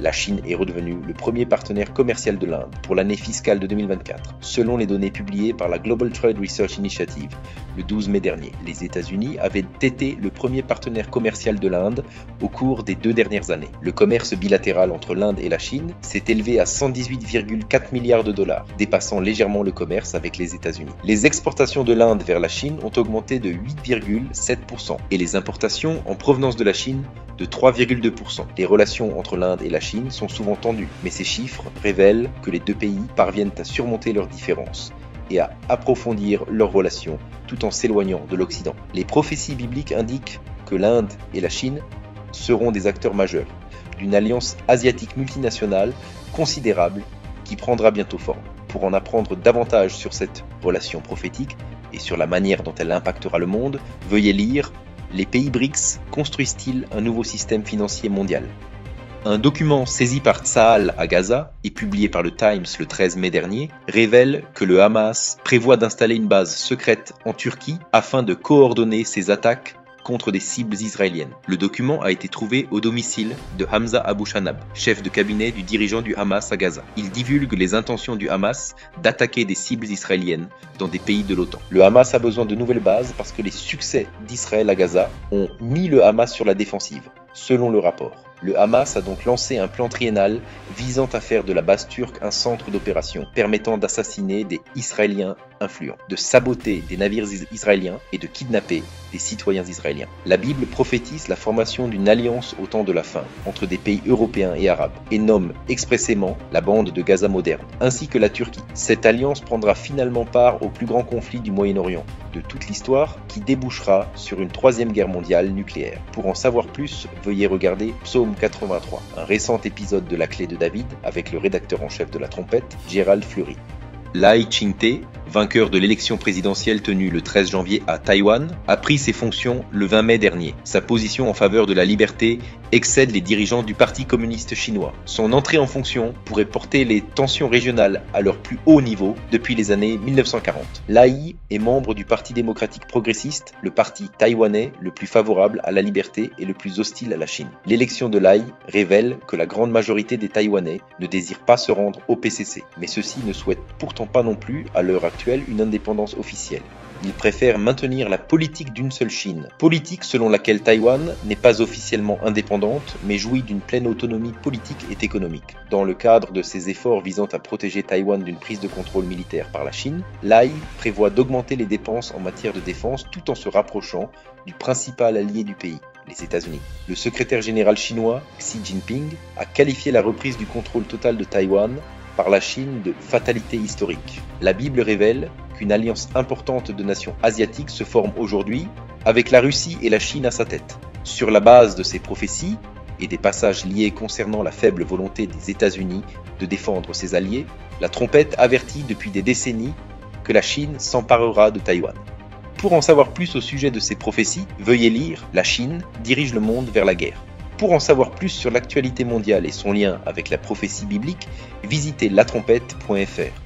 La Chine est redevenue le premier partenaire commercial de l'Inde pour l'année fiscale de 2024, selon les données publiées par la Global Trade Research Initiative le 12 mai dernier. Les États-Unis avaient été le premier partenaire commercial de l'Inde au cours des 2 dernières années. Le commerce bilatéral entre l'Inde et la Chine s'est élevé à 118,4 milliards de dollars, dépassant légèrement le commerce avec les États-Unis. Les exportations de l'Inde vers la Chine ont augmenté de 8,7% et les importations en provenance de la Chine de 3,2%. Les relations entre l'Inde et la Chine sont souvent tendues, mais ces chiffres révèlent que les deux pays parviennent à surmonter leurs différences et à approfondir leurs relations tout en s'éloignant de l'Occident. Les prophéties bibliques indiquent que l'Inde et la Chine seront des acteurs majeurs d'une alliance asiatique multinationale considérable qui prendra bientôt forme. Pour en apprendre davantage sur cette relation prophétique et sur la manière dont elle impactera le monde, veuillez lire « Les pays BRICS construisent-ils un nouveau système financier mondial ?» Un document saisi par Tsahal à Gaza et publié par le Times le 13 mai dernier révèle que le Hamas prévoit d'installer une base secrète en Turquie afin de coordonner ses attaques contre des cibles israéliennes. Le document a été trouvé au domicile de Hamza Abu Shanab, chef de cabinet du dirigeant du Hamas à Gaza. Il divulgue les intentions du Hamas d'attaquer des cibles israéliennes dans des pays de l'OTAN. Le Hamas a besoin de nouvelles bases parce que les succès d'Israël à Gaza ont mis le Hamas sur la défensive, selon le rapport. Le Hamas a donc lancé un plan triennal visant à faire de la base turque un centre d'opération permettant d'assassiner des Israéliens influents, de saboter des navires israéliens et de kidnapper des citoyens israéliens. La Bible prophétise la formation d'une alliance au temps de la fin entre des pays européens et arabes et nomme expressément la bande de Gaza moderne, ainsi que la Turquie. Cette alliance prendra finalement part au plus grand conflit du Moyen-Orient de toute l'histoire qui débouchera sur une 3e guerre mondiale nucléaire. Pour en savoir plus, veuillez regarder Psaume 83, un récent épisode de La Clé de David avec le rédacteur en chef de La Trompette, Gérald Fleury. Lai Ching-te, vainqueur de l'élection présidentielle tenue le 13 janvier à Taïwan, a pris ses fonctions le 20 mai dernier. Sa position en faveur de la liberté excède les dirigeants du Parti communiste chinois. Son entrée en fonction pourrait porter les tensions régionales à leur plus haut niveau depuis les années 1940. Lai est membre du Parti démocratique progressiste, le parti taïwanais le plus favorable à la liberté et le plus hostile à la Chine. L'élection de Lai révèle que la grande majorité des Taïwanais ne désirent pas se rendre au PCC, mais ceux-ci ne souhaitent pourtant pas non plus, à l'heure actuelle, une indépendance officielle. Ils préfèrent maintenir la politique d'une seule Chine, politique selon laquelle Taïwan n'est pas officiellement indépendante, mais jouit d'une pleine autonomie politique et économique. Dans le cadre de ses efforts visant à protéger Taïwan d'une prise de contrôle militaire par la Chine, Lai prévoit d'augmenter les dépenses en matière de défense tout en se rapprochant du principal allié du pays, les États-Unis. Le secrétaire général chinois, Xi Jinping, a qualifié la reprise du contrôle total de Taïwan par la Chine de fatalité historique. La Bible révèle qu'une alliance importante de nations asiatiques se forme aujourd'hui, avec la Russie et la Chine à sa tête. Sur la base de ces prophéties et des passages liés concernant la faible volonté des États-Unis de défendre ses alliés, la Trompette avertit depuis des décennies que la Chine s'emparera de Taïwan. Pour en savoir plus au sujet de ces prophéties, veuillez lire « La Chine dirige le monde vers la guerre ». Pour en savoir plus sur l'actualité mondiale et son lien avec la prophétie biblique, visitez latrompette.fr.